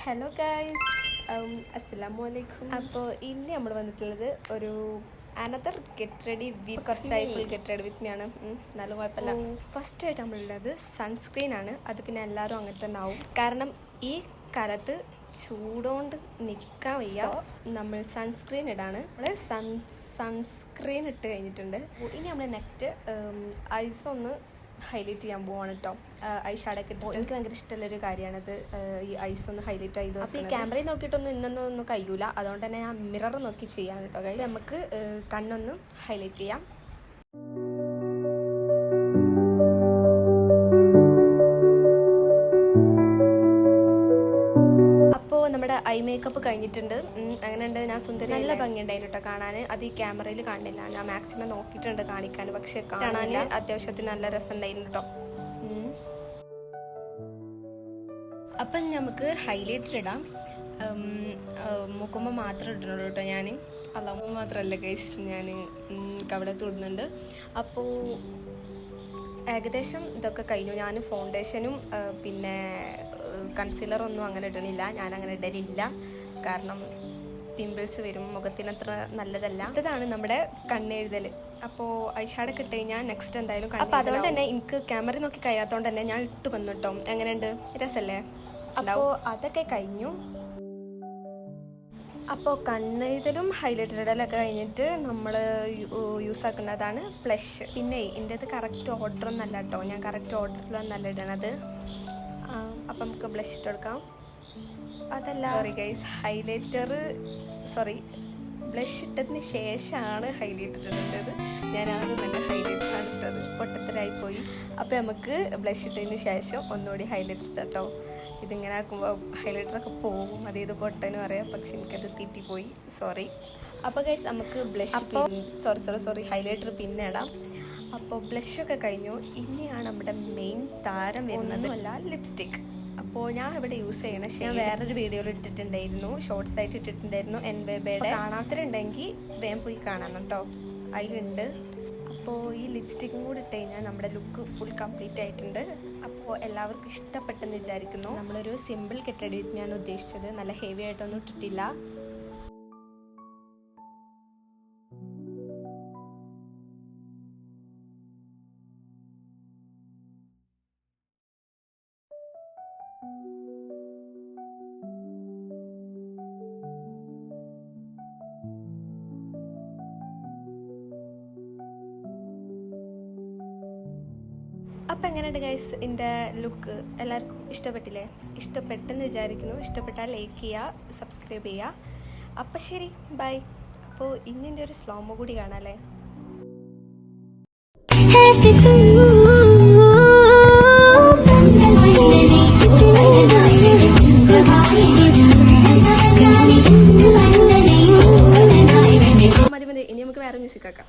Hello guys, അസ്സലാമലൈക്കും. അപ്പോൾ ഇന്ന് നമ്മൾ വന്നിട്ടുള്ളത് ഒരു അനദർ ഗെറ്റ് റെഡി വിത്ത് കുറച്ചായി ഫുൾ ഗെറ്റ് റെഡി വിത്ത് മീയാണ്. നല്ല കുഴപ്പമില്ല. ഫസ്റ്റായിട്ട് നമ്മളുള്ളത് സൺസ്ക്രീൻ ആണ്. അത് പിന്നെ എല്ലാവരും അങ്ങനെ തന്നെ ആവും, കാരണം ഈ കാലത്ത് ചൂടുകൊണ്ട് നിൽക്കാൻ വയ്യ. നമ്മൾ സൺസ്ക്രീൻ ഇടാണ്. നമ്മൾ സൺസ്ക്രീൻ ഇട്ട് കഴിഞ്ഞിട്ടുണ്ട്. ഇനി നമ്മൾ നെക്സ്റ്റ് ഐസ് ഒന്ന് ഹൈലൈറ്റ് ചെയ്യാൻ പോവാണ് കേട്ടോ. ഐ ഷാഡൊക്കെ ഇട്ട് എനിക്ക് ഭയങ്കര ഇഷ്ടമുള്ളൊരു കാര്യമാണത്, ഈ ഐസ് ഒന്ന് ഹൈലൈറ്റ് ചെയ്ത്. അപ്പോൾ ഈ ക്യാമറയിൽ നോക്കിയിട്ടൊന്നും ഇന്നൊന്നും കഴിയൂല, അതുകൊണ്ട് തന്നെ ഞാൻ മിറർ നോക്കി ചെയ്യാണ് കേട്ടോ. കൈ നമുക്ക് കണ്ണൊന്ന് ഹൈലൈറ്റ് ചെയ്യാം. നമ്മുടെ ഐ മേക്കപ്പ് കഴിഞ്ഞിട്ടുണ്ട്. അങ്ങനെയുണ്ട്, ഞാൻ സുന്ദരി, നല്ല ഭംഗിയുണ്ടായിരുന്നു കേട്ടോ കാണാൻ. അത് ഈ ക്യാമറയിൽ കാണില്ല, ഞാൻ മാക്സിമം നോക്കിയിട്ടുണ്ട് കാണിക്കാൻ, പക്ഷെ കാണാൻ അത്യാവശ്യത്തിന് നല്ല രസം ഉണ്ടായിരുന്നു കേട്ടോ. അപ്പം നമുക്ക് ഹൈലൈറ്റർ ഇടാം. മുക്കുമ്പോൾ മാത്രം ഇടണുള്ളൂ കേട്ടോ ഞാൻ, അല്ലാകുമ്പോൾ മാത്രമല്ല ഗൈസ്, ഞാൻ കവളത്ത് ഇടുന്നുണ്ട്. അപ്പോൾ ഏകദേശം ഇതൊക്കെ കഴിഞ്ഞു. ഞാൻ ഫൗണ്ടേഷനും പിന്നെ കൺസീലറൊന്നും അങ്ങനെ ഇടണില്ല, ഞാൻ അങ്ങനെ ഇടലില്ല, കാരണം പിമ്പിൾസ് വരും, മുഖത്തിനത്ര നല്ലതല്ല. ഇതാണ് നമ്മുടെ കണ്ണെഴുതൽ. അപ്പോൾ ഐഷാഡൊക്കെ ഇട്ട് കഴിഞ്ഞാൽ നെക്സ്റ്റ് എന്തായാലും. അപ്പോൾ അതുകൊണ്ട് തന്നെ എനിക്ക് ക്യാമറ നോക്കി കഴിയാത്തതുകൊണ്ട് തന്നെ ഞാൻ ഇട്ട് വന്നു കേട്ടോ. എങ്ങനെയുണ്ട്, രസമല്ലേ? അപ്പോൾ അതൊക്കെ കഴിഞ്ഞു. അപ്പോൾ കണ്ണെഴുതലും ഹൈലൈറ്റർ ഇടലൊക്കെ കഴിഞ്ഞിട്ട് നമ്മൾ യൂസ് ആക്കുന്നതാണ് ബ്ലഷ്. പിന്നെ ഇതിൻ്റെത് കറക്റ്റ് ഓർഡറൊന്നും അല്ല കേട്ടോ, ഞാൻ കറക്റ്റ് ഓർഡറിലൊന്നല്ല ഇടണത്. അപ്പം നമുക്ക് ബ്ലഷ് ഇട്ട് കൊടുക്കാം. അതല്ല ബ്ലഷ് ഇട്ടതിന് ശേഷമാണ് ഹൈലൈറ്റർ ഇടേണ്ടത്. ഞാൻ ആദ്യം തന്നെ ഹൈലൈറ്ററാണ് ഇട്ടത്, പൊട്ടത്തരായിപ്പോയി. അപ്പോൾ നമുക്ക് ബ്ലഷ് ഇട്ടതിന് ശേഷം ഒന്നുകൂടി ഹൈലൈറ്റർ ഇട്ടാം കേട്ടോ. ഇതിങ്ങനെ ആക്കുമ്പോൾ ഹൈലൈറ്ററൊക്കെ പോകും, അതേത് പൊട്ടനും അറിയാം, പക്ഷെ എനിക്കത് തെറ്റിപ്പോയി, സോറി. അപ്പോൾ ഗൈസ് നമുക്ക് ബ്ലഷ് ഹൈലൈറ്റർ പിന്നെ ഇടാം. അപ്പോൾ ബ്ലഷൊക്കെ കഴിഞ്ഞു. ഇനിയാണ് നമ്മുടെ മെയിൻ താരം വരുന്നത്, അല്ല ലിപ്സ്റ്റിക്. അപ്പോൾ ഞാൻ ഇവിടെ യൂസ് ചെയ്യണം, ഞാൻ വേറൊരു വീഡിയോയിൽ ഇട്ടിട്ടുണ്ടായിരുന്നു, ഷോർട്സ് ആയിട്ട് ഇട്ടിട്ടുണ്ടായിരുന്നു, എൻബേബയുടെ. കാണാത്തതുണ്ടെങ്കിൽ വേഗം പോയി കാണണം കേട്ടോ, അതിലുണ്ട്. അപ്പോൾ ഈ ലിപ്സ്റ്റിക്കും കൂടി ഇട്ട് കഴിഞ്ഞാൽ നമ്മുടെ ലുക്ക് ഫുൾ കംപ്ലീറ്റ് ആയിട്ടുണ്ട്. അപ്പോൾ എല്ലാവർക്കും ഇഷ്ടപ്പെട്ടെന്ന് വിചാരിക്കുന്നു. നമ്മളൊരു സിമ്പിൾ ഗെറ്റ് റെഡി വിത്ത് മീയാണ് ഉദ്ദേശിച്ചത്, നല്ല ഹെവി ആയിട്ടൊന്നും ഇട്ടിട്ടില്ല. അപ്പം എങ്ങനെയുണ്ട് ഗൈസ് എൻ്റെ ലുക്ക്? എല്ലാവർക്കും ഇഷ്ടപ്പെട്ടില്ലേ? ഇഷ്ടപ്പെട്ടെന്ന് വിചാരിക്കുന്നു. ഇഷ്ടപ്പെട്ടാൽ ലൈക്ക് ചെയ്യുക, സബ്സ്ക്രൈബ് ചെയ്യുക. അപ്പം ശരി, ബൈ. അപ്പോൾ ഇന്നിൻ്റെ ഒരു സ്ലോമോ കൂടി കാണാമല്ലേ? മതി, ഇനി നമുക്ക് വേറെ മ്യൂസിക് ആക്കാം.